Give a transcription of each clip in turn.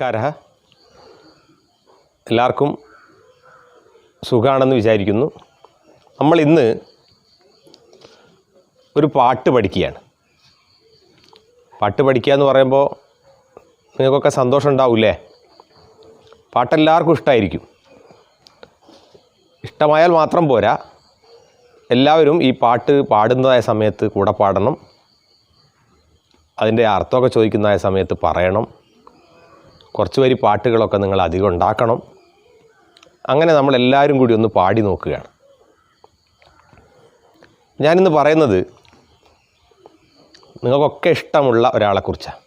നമസ്കാരം. എല്ലാവർക്കും സുഖമാണെന്ന് വിചാരിക്കുന്നു. നമ്മൾ ഇന്ന് ഒരു പാട്ട് പഠിക്കുകയാണ്. പാട്ട് പഠിക്കുക എന്ന് പറയുമ്പോൾ നിങ്ങൾക്കൊക്കെ സന്തോഷം ഉണ്ടാവില്ലേ? പാട്ടെല്ലാവർക്കും ഇഷ്ടമായിരിക്കും. ഇഷ്ടമായാൽ മാത്രം പോരാ, എല്ലാവരും ഈ പാട്ട് പാടുന്നതായ സമയത്ത് കൂടെ പാടണം, അതിൻ്റെ അർത്ഥമൊക്കെ ചോദിക്കുന്നതായ സമയത്ത് പറയണം, കുറച്ച് വരി പാട്ടുകളൊക്കെ നിങ്ങൾ അധികം ഉണ്ടാക്കണം. അങ്ങനെ നമ്മളെല്ലാവരും കൂടി ഒന്ന് പാടി നോക്കുകയാണ്. ഞാനിന്ന് പറയുന്നത് നിങ്ങൾക്കൊക്കെ ഇഷ്ടമുള്ള ഒരാളെക്കുറിച്ചാണ്.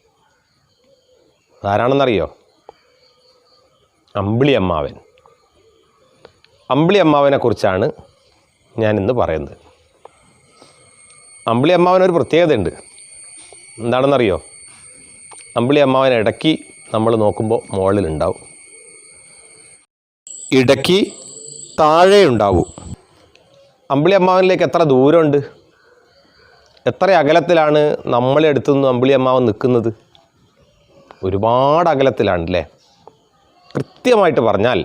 ആരാണെന്നറിയോ? അമ്പിളി അമ്മാവൻ. അമ്പിളി അമ്മാവനെക്കുറിച്ചാണ് ഞാനിന്ന് പറയുന്നത്. അമ്പിളി അമ്മാവനൊരു പ്രത്യേകതയുണ്ട്. എന്താണെന്നറിയോ? അമ്പിളി അമ്മാവൻ ഇടയ്ക്ക് നമ്മൾ നോക്കുമ്പോൾ മുകളിലുണ്ടാവും, ഇടയ്ക്ക് താഴെ ഉണ്ടാവും. അമ്പിളി അമ്മാവനിലേക്ക് എത്ര ദൂരമുണ്ട്, എത്ര അകലത്തിലാണ് നമ്മളെ അടുത്തു നിന്ന് അമ്പിളി അമ്മാവൻ നിൽക്കുന്നത്? ഒരുപാട് അകലത്തിലാണല്ലേ. കൃത്യമായിട്ട് പറഞ്ഞാൽ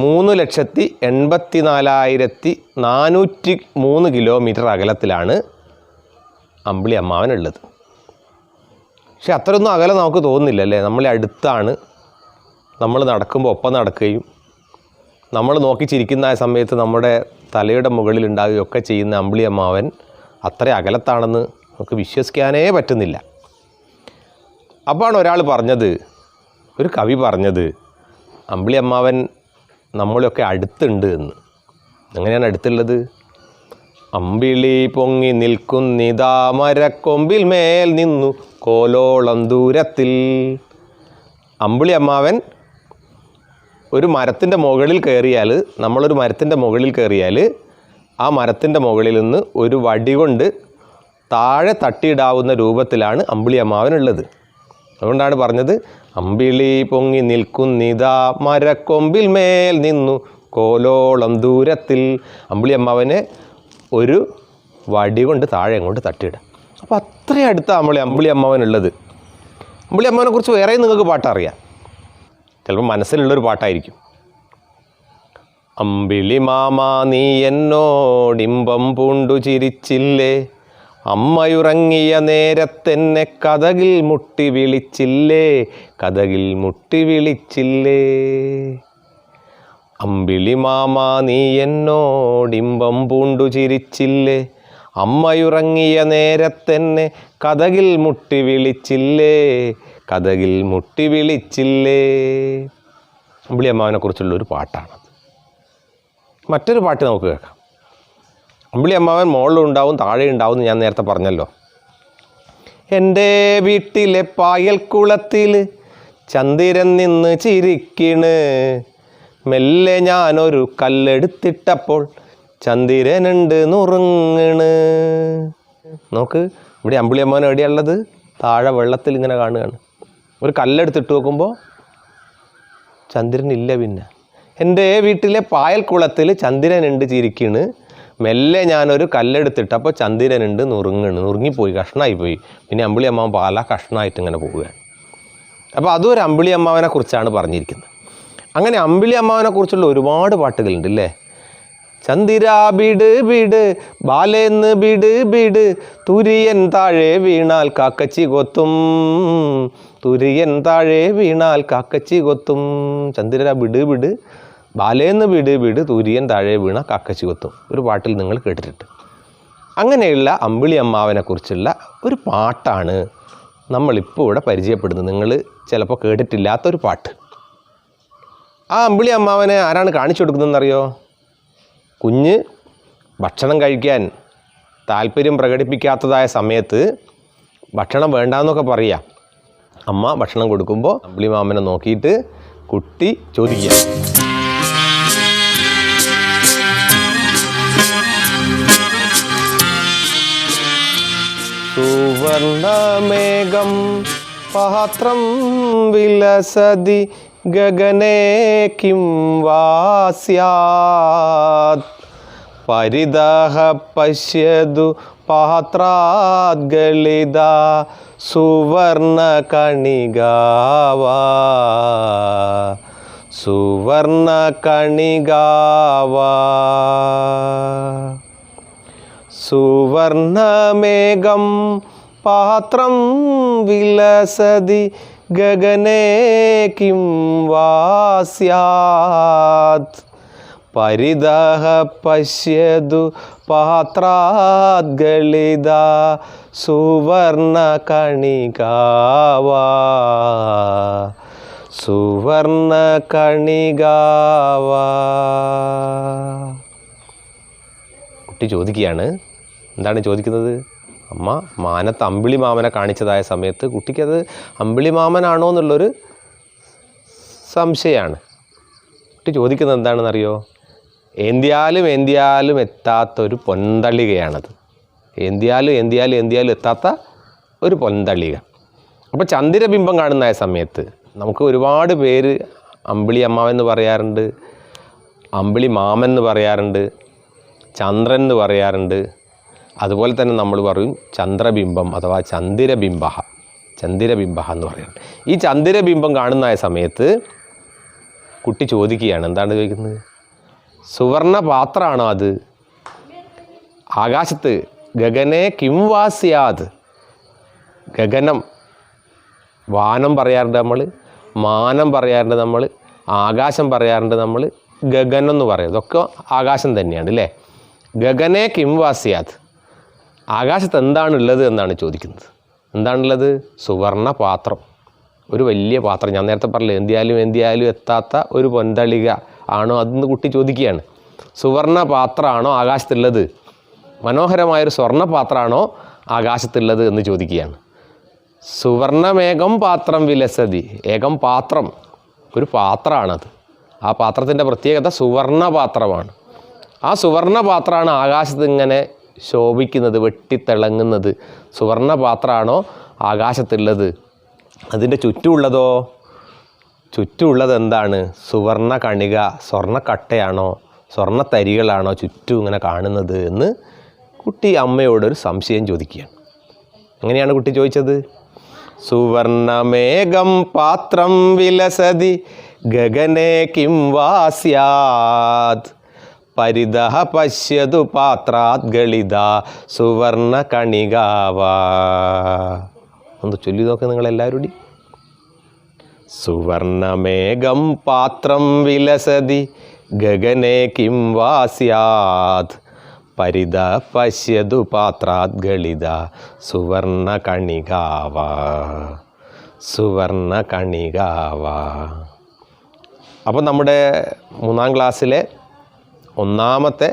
3,84,403 കിലോമീറ്റർ അകലത്തിലാണ് അമ്പിളി അമ്മാവൻ ഉള്ളത്. പക്ഷെ അത്രയൊന്നും അകലെ നമുക്ക് തോന്നുന്നില്ല അല്ലേ? നമ്മളെ അടുത്താണ്. നമ്മൾ നടക്കുമ്പോൾ ഒപ്പം നടക്കുകയും നമ്മൾ നോക്കി ചിരിക്കുന്ന സമയത്ത് നമ്മുടെ തലയുടെ മുകളിൽ ഉണ്ടാവുകയൊക്കെ ചെയ്യുന്ന അമ്പിളി അമ്മാവൻ അത്ര അകലത്താണെന്ന് നമുക്ക് വിശ്വസിക്കാനേ പറ്റുന്നില്ല. അപ്പോഴാണ് ഒരാൾ പറഞ്ഞത്, ഒരു കവി പറഞ്ഞത്, അമ്പിളി അമ്മാവൻ നമ്മളെയൊക്കെ അടുത്തുണ്ട് എന്ന്. എങ്ങനെയാണ് അടുത്തുള്ളത്? അമ്പിളി പൊങ്ങി നിൽക്കുന്നിതാ മരക്കൊമ്പിൽ മേൽ നിന്നു കോലോളം ദൂരത്തിൽ. അമ്പിളി അമ്മാവൻ ഒരു മരത്തിൻ്റെ മുകളിൽ കയറിയാൽ, നമ്മളൊരു മരത്തിൻ്റെ മുകളിൽ കയറിയാൽ ആ മരത്തിൻ്റെ മുകളിൽ നിന്ന് ഒരു വടി കൊണ്ട് താഴെ തട്ടിയിടാവുന്ന രൂപത്തിലാണ് അമ്പിളി അമ്മാവനുള്ളത്. അതുകൊണ്ടാണ് പറഞ്ഞത്, അമ്പിളി പൊങ്ങി നിൽക്കുന്നിതാ മരക്കൊമ്പിൽ മേൽ നിന്നു കോലോളം ദൂരത്തിൽ. അമ്പിളി അമ്മാവനെ ഒരു വടി കൊണ്ട് താഴെ അങ്ങോട്ട് തട്ടിയിടുക. അപ്പോൾ അത്രയും അടുത്താണ് അമ്പിളി അമ്മാവനുള്ളത്. അമ്പിളി അമ്മാവനെ കുറിച്ച് വേറെയും നിങ്ങൾക്ക് പാട്ടറിയാം. ചിലപ്പോൾ മനസ്സിലുള്ളൊരു പാട്ടായിരിക്കും. അമ്പിളി മാമ നീ എന്നോടിമ്പം പൂണ്ടു ചിരിച്ചില്ലേ, അമ്മയുറങ്ങിയ നേരത്തെന്നെ കതകിൽ മുട്ടി വിളിച്ചില്ലേ, കതകിൽ മുട്ടി വിളിച്ചില്ലേ. അമ്പിളി മാമ നീ എന്നോടിമ്പം പൂണ്ടു ചിരിച്ചില്ലേ, അമ്മയുറങ്ങിയ നേരത്തെന്നെ കതകിൽ മുട്ടി വിളിച്ചില്ലേ, കതകിൽ മുട്ടി വിളിച്ചില്ലേ. അമ്പിളി അമ്മാവനെക്കുറിച്ചുള്ളൊരു പാട്ടാണത്. മറ്റൊരു പാട്ട് നമുക്ക് കേൾക്കാം. അമ്പിളി അമ്മാവൻ മുകളിലും ഉണ്ടാവും താഴെ ഉണ്ടാവും എന്ന് ഞാൻ നേരത്തെ പറഞ്ഞല്ലോ. എൻ്റെ വീട്ടിലെ പായൽക്കുളത്തിൽ ചന്ദിരൻ നിന്ന് ചിരിക്കണ്, മെല്ലെ ഞാനൊരു കല്ലെടുത്തിട്ടപ്പോൾ ചന്ദിരനുണ്ട് നുറുങ്ങണ്. നോക്ക്, ഇവിടെ അമ്പിളി അമ്മാവൻ എവിടെയുള്ളത്? താഴെ വെള്ളത്തിൽ ഇങ്ങനെ കാണുകയാണ്. ഒരു കല്ലെടുത്തിട്ട് നോക്കുമ്പോൾ ചന്ദ്രനില്ല. പിന്നെ എൻ്റെ വീട്ടിലെ പായൽക്കുളത്തിൽ ചന്ദ്രനുണ്ട് ചിരിക്കണ്, മെല്ലെ ഞാനൊരു കല്ലെടുത്തിട്ട് അപ്പോൾ ചന്ദ്രനുണ്ട് നുറുങ്ങണ്. നുറുങ്ങിപ്പോയി, കഷ്ണമായിപ്പോയി. പിന്നെ അമ്പിളി അമ്മാവൻ പല കഷ്ണമായിട്ട് ഇങ്ങനെ പോവുകയാണ്. അപ്പോൾ അതും ഒരു അമ്പിളി അമ്മാവനെ കുറിച്ചാണ് പറഞ്ഞിരിക്കുന്നത്. അങ്ങനെ അമ്പിളി അമ്മാവനെ കുറിച്ചുള്ള ഒരുപാട് പാട്ടുകളുണ്ട് അല്ലേ. ചന്ദിരാ ബിട് ബിട് ബാലേന്ന് ബിട് ബിട്, തുരിയൻ താഴെ വീണാൽ കാക്കച്ചി കൊത്തും, തുരിയൻ താഴെ വീണാൽ കാക്കച്ചി കൊത്തും. ചന്ദിരാ ബിട് ബിട് ബാലേന്ന് ബിട് ബിട്, തുരിയൻ താഴെ വീണ കാക്കച്ചി കൊത്തും. ഒരു പാട്ടിൽ നിങ്ങൾ കേട്ടിട്ടുണ്ട്. അങ്ങനെയുള്ള അമ്പിളി അമ്മാവനെ കുറിച്ചുള്ള ഒരു പാട്ടാണ് നമ്മളിപ്പോൾ ഇവിടെ പരിചയപ്പെടുന്നത്. നിങ്ങൾ ചിലപ്പോൾ കേട്ടിട്ടില്ലാത്തൊരു പാട്ട്. ആ അമ്പിളി അമ്മാവനെ ആരാണ് കാണിച്ചു കൊടുക്കുന്നതെന്നറിയോ? കുഞ്ഞ് ഭക്ഷണം കഴിക്കാൻ താല്പര്യം പ്രകടിപ്പിക്കാത്തതായ സമയത്ത് ഭക്ഷണം വേണ്ടാന്നൊക്കെ പറയാം. അമ്മ ഭക്ഷണം കൊടുക്കുമ്പോൾ അമ്പിളി മാമനെ നോക്കിയിട്ട് കുട്ടി ചോദിക്കുക, സുവർണമേഘം പാത്രം വിലസതി ഗഗനേ കിം വാ സ്യാത്, പരിതഃ പശ്യതു പാത്രാദ്ഗളിതാ സുവർണകണികാവാ സുവർണകണികാവാ സുവർണമേഘം പാത്രം വിലസതി ഗഗനേ കിം വാ സ്യാത് പരിതഃ പശ്യതു പാത്രാദ്ഗളിതാ സുവർണകണികാവാ സുവർണകണികാവാ. കുട്ടി ചോദിക്കുകയാണ്. എന്താണ് ചോദിക്കുന്നത്? അമ്മ മാനത്ത് അമ്പിളി മാമനെ കാണിച്ചതായ സമയത്ത് കുട്ടിക്കത് അമ്പിളി മാമനാണോ എന്നുള്ളൊരു സംശയമാണ്. കുട്ടി ചോദിക്കുന്നത് എന്താണെന്നറിയോ? ഏന്ത്യാലും എത്താത്തൊരു പൊന്തളികയാണത്. ഏന്ത്യാലും എത്താത്ത ഒരു പൊന്തളിക. അപ്പോൾ ചന്ദ്രബിംബം കാണുന്ന സമയത്ത് നമുക്ക് ഒരുപാട് പേര് അമ്പിളി അമ്മാവൻ എന്ന് പറയാറുണ്ട്, അമ്പിളി മാമൻ എന്ന് പറയാറുണ്ട്, ചന്ദ്രൻ എന്ന് പറയാറുണ്ട്. അതുപോലെ തന്നെ നമ്മൾ പറയും ചന്ദ്രബിംബം അഥവാ ചന്ദ്രബിംബ എന്ന് പറയുന്നത്. ഈ ചന്ദ്രബിംബം കാണുന്ന സമയത്ത് കുട്ടി ചോദിക്കുകയാണ്. എന്താണ് ചോദിക്കുന്നത്? സുവർണ പാത്രമാണോ അത്? ആകാശത്ത് ഗഗനെ കിം വാ സ്യാത്. ഗഗനം, വാനം പറയാറുണ്ട് നമ്മൾ, മാനം പറയാറുണ്ട് നമ്മൾ, ആകാശം പറയാറുണ്ട് നമ്മൾ, ഗഗനം എന്ന് പറയും. ഇതൊക്കെ ആകാശം തന്നെയാണ് അല്ലേ? ഗഗനെ കിം വാ സ്യാത്. ആകാശത്ത് എന്താണുള്ളത് എന്നാണ് ചോദിക്കുന്നത്. എന്താണുള്ളത്? സുവർണ പാത്രം, ഒരു വലിയ പാത്രം. ഞാൻ നേരത്തെ പറഞ്ഞില്ല, എന്ത്യാലും എത്താത്ത ഒരു പൊന്തളിക ആണോ അതെന്ന് കുട്ടി ചോദിക്കുകയാണ്. സുവർണ പാത്രമാണോ ആകാശത്തുള്ളത്? മനോഹരമായൊരു സ്വർണ്ണ പാത്രമാണോ ആകാശത്തുള്ളത് എന്ന് ചോദിക്കുകയാണ്. സുവർണമേകം പാത്രം വിലസതി. ഏകം പാത്രം, ഒരു പാത്രമാണത്. ആ പാത്രത്തിൻ്റെ പ്രത്യേകത സുവർണ പാത്രമാണ്. ആ സുവർണ പാത്രമാണ് ആകാശത്ത് ഇങ്ങനെ ശോഭിക്കുന്നത്, വെട്ടിത്തിളങ്ങുന്നത്. സുവർണ പാത്രമാണോ ആകാശത്തുള്ളത്? അതിൻ്റെ ചുറ്റുമുള്ളതോ? ചുറ്റുമുള്ളത് എന്താണ്? സുവർണ കണിക, സ്വർണ്ണക്കട്ടയാണോ സ്വർണ്ണത്തരികളാണോ ചുറ്റും ഇങ്ങനെ കാണുന്നത് എന്ന് കുട്ടി അമ്മയോടൊരു സംശയം ചോദിക്കുകയാണ്. എങ്ങനെയാണ് കുട്ടി ചോദിച്ചത്? സുവർണമേഘം പാത്രം വിലസതി ഗഗനേ കിം വാ സ്യാത് പരിതഃ പശ്യതു പാത്രാദ്ഗളിതാ സുവർണകണികാവാ. ഒന്ന് ചൊല്ലി നോക്ക് നിങ്ങളെല്ലാവരും. സുവർണമേഘം പാത്രം വിലസതി ഗഗനേ കിം വാ സ്യാത് പരിതഃ പശ്യതു പാത്രാദ്ഗളിതാ സുവർണകണികാവാ സുവർണകണികാവാ. അപ്പോൾ നമ്മുടെ 3ാം ക്ലാസ്സിലെ 1ാമത്തെ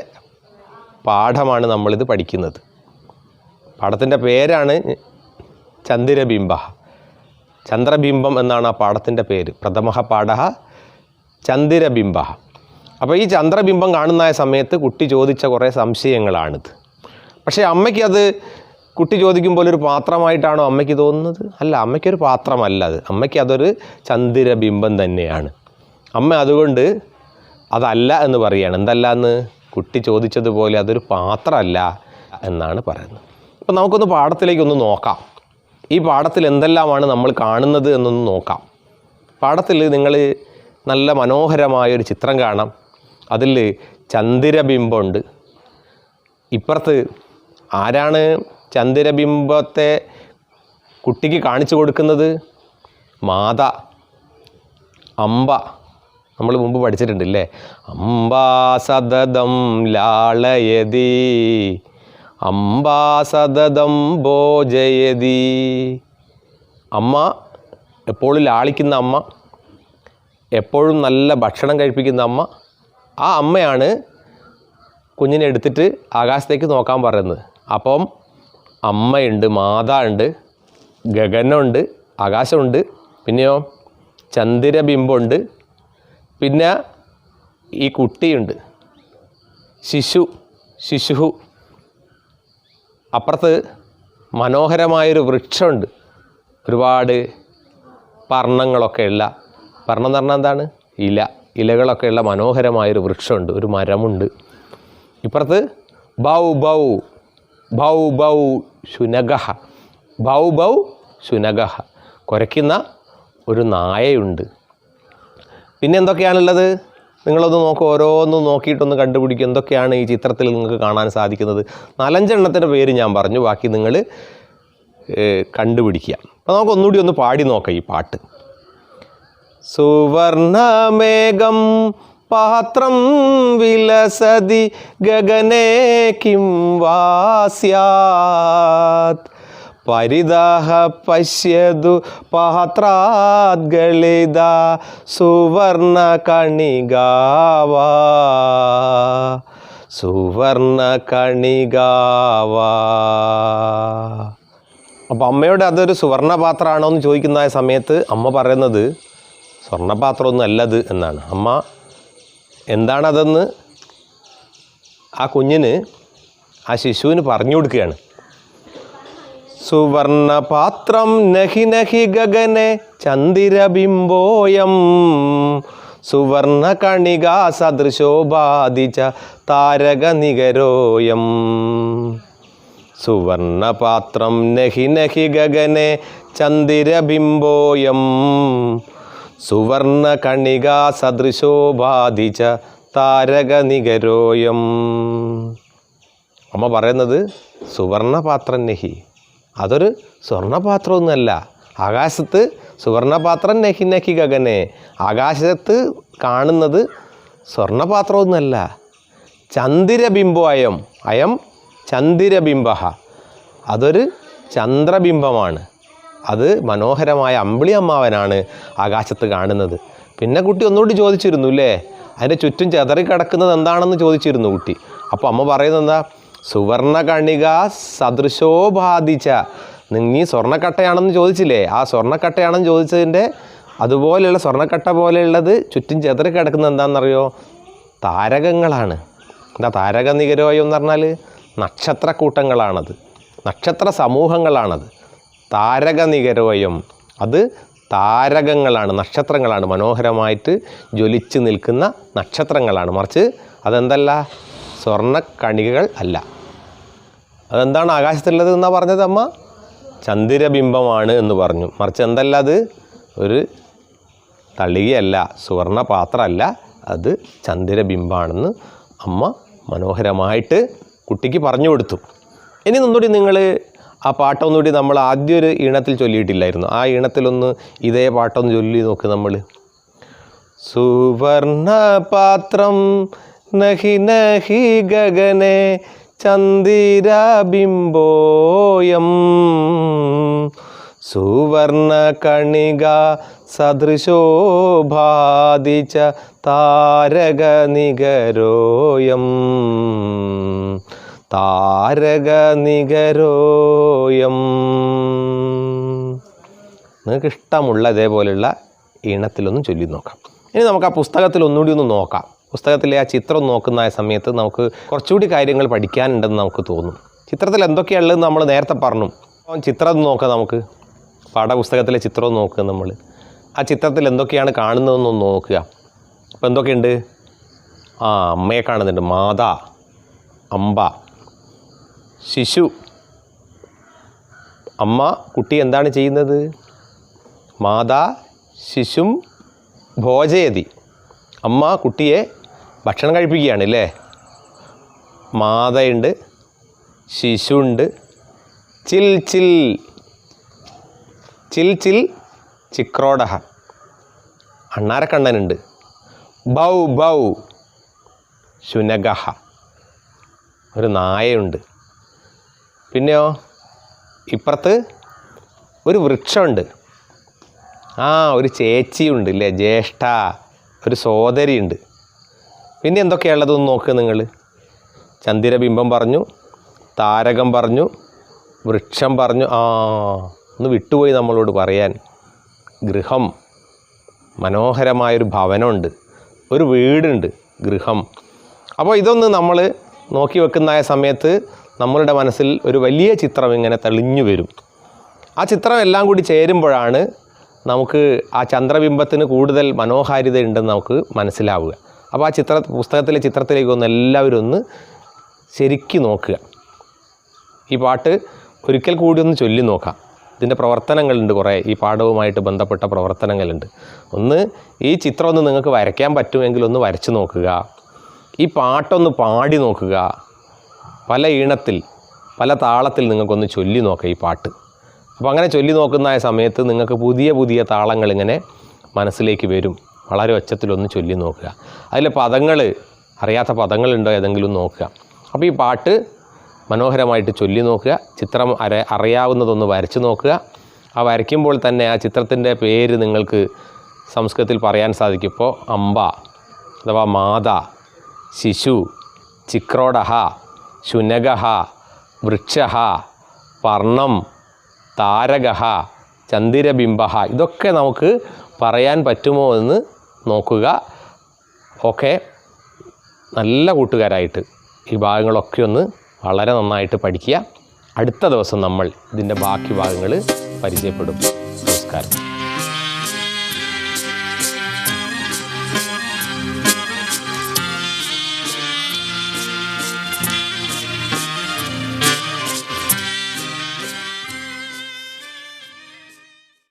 പാഠമാണ് നമ്മളിത് പഠിക്കുന്നത്. പാഠത്തിൻ്റെ പേരാണ് ചന്ദ്രബിംബം എന്നാണ് ആ പാഠത്തിൻ്റെ പേര്. പ്രഥമഃ പാഠഃ ചന്ദ്രബിംബ. അപ്പോൾ ഈ ചന്ദ്രബിംബം കാണുന്ന സമയത്ത് കുട്ടി ചോദിച്ച കുറേ സംശയങ്ങളാണിത്. പക്ഷേ അമ്മയ്ക്കത് കുട്ടി ചോദിക്കുമ്പോൾ ഒരു പാത്രമായിട്ടാണോ അമ്മയ്ക്ക് തോന്നുന്നത്? അല്ല, അമ്മയ്ക്കൊരു പാത്രമല്ല അത്. അമ്മയ്ക്ക് അതൊരു ചന്ദ്രബിംബം തന്നെയാണ്. അമ്മ അതുകൊണ്ട് അതല്ല എന്ന് പറയുകയാണ്. എന്തല്ല എന്ന്? കുട്ടി ചോദിച്ചതുപോലെ അതൊരു പാത്രമല്ല എന്നാണ് പറയുന്നത്. അപ്പോൾ നമുക്കൊന്ന് പാഠത്തിലേക്കൊന്ന് നോക്കാം. ഈ പാഠത്തിൽ എന്തെല്ലാമാണ് നമ്മൾ കാണുന്നത് എന്നൊന്ന് നോക്കാം. പാഠത്തിൽ നിങ്ങൾ നല്ല മനോഹരമായൊരു ചിത്രം കാണാം. അതിൽ ചന്ദ്രബിംബമുണ്ട്. ഇപ്പുറത്ത് ആരാണ് ചന്ദ്രബിംബത്തെ കുട്ടിക്ക് കാണിച്ചു കൊടുക്കുന്നത്? മാതാ, അംബ. നമ്മൾ മുമ്പ് പഠിച്ചിട്ടുണ്ടല്ലേ? അംബാ സതതം ലാളയതി അംബാ സതതം ഭോജയതി. അമ്മ എപ്പോഴും ലാളിക്കുന്ന അമ്മ, എപ്പോഴും നല്ല ഭക്ഷണം കഴിപ്പിക്കുന്ന അമ്മ. ആ അമ്മയാണ് കുഞ്ഞിനെ എടുത്തിട്ട് ആകാശത്തേക്ക് നോക്കാൻ പറയുന്നത്. അപ്പം അമ്മയുണ്ട്, മാതാ ഉണ്ട്, ഗഗനമുണ്ട്, ആകാശമുണ്ട്, പിന്നെയോ ചന്ദ്രബിംബമുണ്ട്, പിന്നെ ഈ കുട്ടിയുണ്ട്, ശിശുഹു. അപ്പുറത്ത് മനോഹരമായൊരു വൃക്ഷമുണ്ട്. ഒരുപാട് പർണ്ണങ്ങളൊക്കെയുള്ള, പർണ്ണം എന്ന് പറഞ്ഞാൽ എന്താണ്? ഇലകളൊക്കെയുള്ള മനോഹരമായൊരു വൃക്ഷമുണ്ട്, ഒരു മരമുണ്ട്. ഇപ്പുറത്ത് ബൗ ബൗ ബൗ ബൗ ശുനഗഹ, ബൗ ബൗ ശുനഗഹ, കുരയ്ക്കുന്ന ഒരു നായയുണ്ട്. പിന്നെ എന്തൊക്കെയാണുള്ളത്? നിങ്ങളൊന്ന് നോക്കുക, ഓരോന്നും നോക്കിയിട്ടൊന്ന് കണ്ടുപിടിക്കുക എന്തൊക്കെയാണ് ഈ ചിത്രത്തിൽ നിങ്ങൾക്ക് കാണാൻ സാധിക്കുന്നത്. 4-5 എണ്ണത്തിൻ്റെ പേര് ഞാൻ പറഞ്ഞു, ബാക്കി നിങ്ങൾ കണ്ടുപിടിക്കുക. അപ്പോൾ നമുക്ക് ഒന്നുകൂടി ഒന്ന് പാടി നോക്കാം ഈ പാട്ട്. സുവർണമേഘം പാത്രം വിലസതി ഗഗനേ കിം വാസ്യാത് പരിദാഹ പശ്യതു പാത്രാത് ഗളിത സുവർണ കണികാവാ സുവർണ കണികാവാ. അപ്പോൾ അമ്മയോട് അതൊരു സുവർണപാത്രമാണോ എന്ന് ചോദിക്കുന്ന സമയത്ത് അമ്മ പറയുന്നത് സ്വർണ്ണപാത്രമൊന്നും അല്ലത് എന്നാണ്. അമ്മ എന്താണതെന്ന് ആ കുഞ്ഞിന്, ആ ശിശുവിന് പറഞ്ഞു കൊടുക്കുകയാണ്. സുവർണപാത്രം നഹി നഹി ഗഗനെ ചന്ദിരബിംബോയം സുവർണ കണിക സദൃശോപാദിച്ച താരക നികരോയം. സുവർണപാത്രം നഹി നഹി ഗഗനെ ചന്ദിരബിംബോയം സുവർണ കണിക സദൃശോപാദിച്ച താരക നികരോയം. അമ്മ പറയുന്നത് സുവർണപാത്രം നഹി, അതൊരു സ്വർണ്ണപാത്രമൊന്നുമല്ല. ആകാശത്ത് സുവർണപാത്രം നഹി നഹി ഗഗനെ, ആകാശത്ത് കാണുന്നത് സ്വർണ്ണപാത്രമൊന്നുമല്ല. ചന്ദ്രബിംബോ അയം, അയം ചന്ദ്രബിംബ, അതൊരു ചന്ദ്രബിംബമാണ്. അത് മനോഹരമായ അമ്പിളി അമ്മാവനാണ് ആകാശത്ത് കാണുന്നത്. പിന്നെ കുട്ടി ഒന്നുകൂടി ചോദിച്ചിരുന്നു അല്ലേ, അതിൻ്റെ ചുറ്റും ചെതറിക്കിടക്കുന്നത് എന്താണെന്ന് ചോദിച്ചിരുന്നു കുട്ടി. അപ്പോൾ അമ്മ പറയുന്നത് എന്താ? സുവർണ കണിക സദൃശോപാദിച്ച, നീ സ്വർണ്ണക്കട്ടയാണെന്ന് ചോദിച്ചില്ലേ, ആ സ്വർണ്ണക്കട്ടയാണെന്ന് ചോദിച്ചതിൻ്റെ അതുപോലെയുള്ള സ്വർണ്ണക്കട്ട പോലെയുള്ളത് ചുറ്റും ചെതറിക്കിടക്കുന്നത് എന്താണെന്നറിയോ? താരകങ്ങളാണ്. എന്താ താരക നികരോയം എന്ന് പറഞ്ഞാൽ? നക്ഷത്രക്കൂട്ടങ്ങളാണത്, നക്ഷത്ര സമൂഹങ്ങളാണത്. താരക നികരോയം, അത് താരകങ്ങളാണ്, നക്ഷത്രങ്ങളാണ്, മനോഹരമായിട്ട് ജ്വലിച്ച് നിൽക്കുന്ന നക്ഷത്രങ്ങളാണ്. മറിച്ച് അതെന്തല്ല, സ്വർണ്ണക്കണികകൾ അല്ല. അതെന്താണ് ആകാശത്തുള്ളത് എന്നാണ് പറഞ്ഞത് അമ്മ? ചന്ദ്രബിംബമാണ് എന്ന് പറഞ്ഞു. മറിച്ച് എന്തല്ല, അത് ഒരു തളികയല്ല, സുവർണപാത്രമല്ല, അത് ചന്ദ്രബിംബാണെന്ന് അമ്മ മനോഹരമായിട്ട് കുട്ടിക്ക് പറഞ്ഞു കൊടുത്തു. ഇനി ഒന്നുകൂടി നിങ്ങൾ ആ പാട്ടൊന്നുകൂടി നമ്മൾ ആദ്യം ഒരു ഈണത്തിൽ ചൊല്ലിയിട്ടില്ലായിരുന്നു, ആ ഈണത്തിലൊന്ന് ഇതേ പാട്ടൊന്ന് ചൊല്ലി നോക്ക് നമ്മൾ. സുവർണപാത്രം നഹി നഹി ഗഗനെ ചന്ദ്രബിംബോയം സുവർണ കണിക സദൃശോഭാദിച്ച താരക നികരോയം താരക നികരോയം. നിങ്ങൾക്ക് ഇഷ്ടമുള്ള ഇതേപോലെയുള്ള ഈണത്തിലൊന്നും ചൊല്ലി നോക്കാം. ഇനി നമുക്ക് ആ പുസ്തകത്തിൽ ഒന്നുകൂടി ഒന്ന് നോക്കാം. പുസ്തകത്തിലെ ആ ചിത്രം നോക്കുന്ന സമയത്ത് നമുക്ക് കുറച്ചുകൂടി കാര്യങ്ങൾ പഠിക്കാനുണ്ടെന്ന് നമുക്ക് തോന്നും. ചിത്രത്തിൽ എന്തൊക്കെയാണുള്ളത് നമ്മൾ നേരത്തെ പറഞ്ഞു. ചിത്രം നോക്കാം, നമുക്ക് പാഠപുസ്തകത്തിലെ ചിത്രം നോക്കുക. നമ്മൾ ആ ചിത്രത്തിൽ എന്തൊക്കെയാണ് കാണുന്നതെന്നൊന്ന് നോക്കുക. അപ്പോൾ എന്തൊക്കെയുണ്ട്? അമ്മയെ കാണുന്നുണ്ട്, മാതാ, അമ്പ, ശിശു. അമ്മ കുട്ടി എന്താണ് ചെയ്യുന്നത്? മാതാ ശിശും ഭോജയതി. അമ്മ കുട്ടിയെ ഭക്ഷണം കഴിപ്പിക്കുകയാണ് അല്ലേ. മാതയുണ്ട്, ശിശുണ്ട്, ചിൽ ചിൽ ചിൽ ചിൽ ചിക്രോഡഹ, അണ്ണാരക്കണ്ണനുണ്ട്, ബൗ ബൗ ശുനഗഹ, ഒരു നായയുണ്ട്. പിന്നെയോ ഇപ്പുറത്ത് ഒരു വൃക്ഷമുണ്ട്, ഒരു ചേച്ചിയുണ്ട് അല്ലേ, ജ്യേഷ്ഠ, ഒരു സോദരിയുണ്ട്. പിന്നെ എന്തൊക്കെയുള്ളതെന്ന് നോക്കുക നിങ്ങൾ. ചന്ദ്രബിംബം പറഞ്ഞു, താരകം പറഞ്ഞു, വൃക്ഷം പറഞ്ഞു, ഒന്ന് വിട്ടുപോയി നമ്മളോട് പറയാൻ. ഗൃഹം, മനോഹരമായൊരു ഭവനമുണ്ട്, ഒരു വീടുണ്ട്, ഗൃഹം. അപ്പോൾ ഇതൊന്ന് നമ്മൾ നോക്കി വെക്കുന്ന സമയത്ത് നമ്മളുടെ മനസ്സിൽ ഒരു വലിയ ചിത്രം ഇങ്ങനെ തെളിഞ്ഞു വരും. ആ ചിത്രം എല്ലാം കൂടി ചേരുമ്പോഴാണ് നമുക്ക് ആ ചന്ദ്രബിംബത്തിന് കൂടുതൽ മനോഹാരിത ഉണ്ടെന്ന് നമുക്ക് മനസ്സിലാവുക. അപ്പോൾ ആ പുസ്തകത്തിലെ ചിത്രത്തിലേക്ക് ഒന്ന് എല്ലാവരും ഒന്ന് ശരിക്കും നോക്കുക. ഈ പാട്ട് ഒരിക്കൽ കൂടി ഒന്ന് ചൊല്ലി നോക്കാം. ഇതിൻ്റെ പ്രവർത്തനങ്ങളുണ്ട്, കുറേ ഈ പാഠവുമായിട്ട് ബന്ധപ്പെട്ട പ്രവർത്തനങ്ങളുണ്ട്. ഒന്ന്, ഈ ചിത്രം ഒന്ന് നിങ്ങൾക്ക് വരയ്ക്കാൻ പറ്റുമെങ്കിൽ ഒന്ന് വരച്ച് നോക്കുക. ഈ പാട്ടൊന്ന് പാടി നോക്കുക. പല ഈണത്തിൽ പല താളത്തിൽ നിങ്ങൾക്കൊന്ന് ചൊല്ലി നോക്കുക ഈ പാട്ട്. അപ്പോൾ അങ്ങനെ ചൊല്ലി നോക്കുന്ന സമയത്ത് നിങ്ങൾക്ക് പുതിയ പുതിയ താളങ്ങളിങ്ങനെ മനസ്സിലേക്ക് വരും. വളരെ ഒച്ചത്തിലൊന്ന് ചൊല്ലി നോക്കുക. അതിലെ പദങ്ങൾ, അറിയാത്ത പദങ്ങളുണ്ടോ ഏതെങ്കിലും നോക്കുക. അപ്പോൾ ഈ പാട്ട് മനോഹരമായിട്ട് ചൊല്ലി നോക്കുക. ചിത്രം അറിയാവുന്നതൊന്ന് വരച്ച് നോക്കുക. ആ വരയ്ക്കുമ്പോൾ തന്നെ ആ ചിത്രത്തിൻ്റെ പേര് നിങ്ങൾക്ക് സംസ്കൃതത്തിൽ പറയാൻ സാധിക്കും. ഇപ്പോൾ അംബ അഥവാ മാത, ശിശു, ചിക്രോഡഹ, ശുനഗഹ, വൃക്ഷഹ, പർണം, താരകഹ, ചന്ദിരബിംബഹ, ഇതൊക്കെ നമുക്ക് പറയാൻ പറ്റുമോ എന്ന് നോക്കുക. ഓക്കെ, നല്ല കൂട്ടുകാരായിട്ട് ഈ ഭാഗങ്ങളൊക്കെ ഒന്ന് വളരെ നന്നായിട്ട് പഠിക്കുക. അടുത്ത ദിവസം നമ്മൾ ഇതിൻ്റെ ബാക്കി ഭാഗങ്ങൾ പരിചയപ്പെടും. നമസ്കാരം.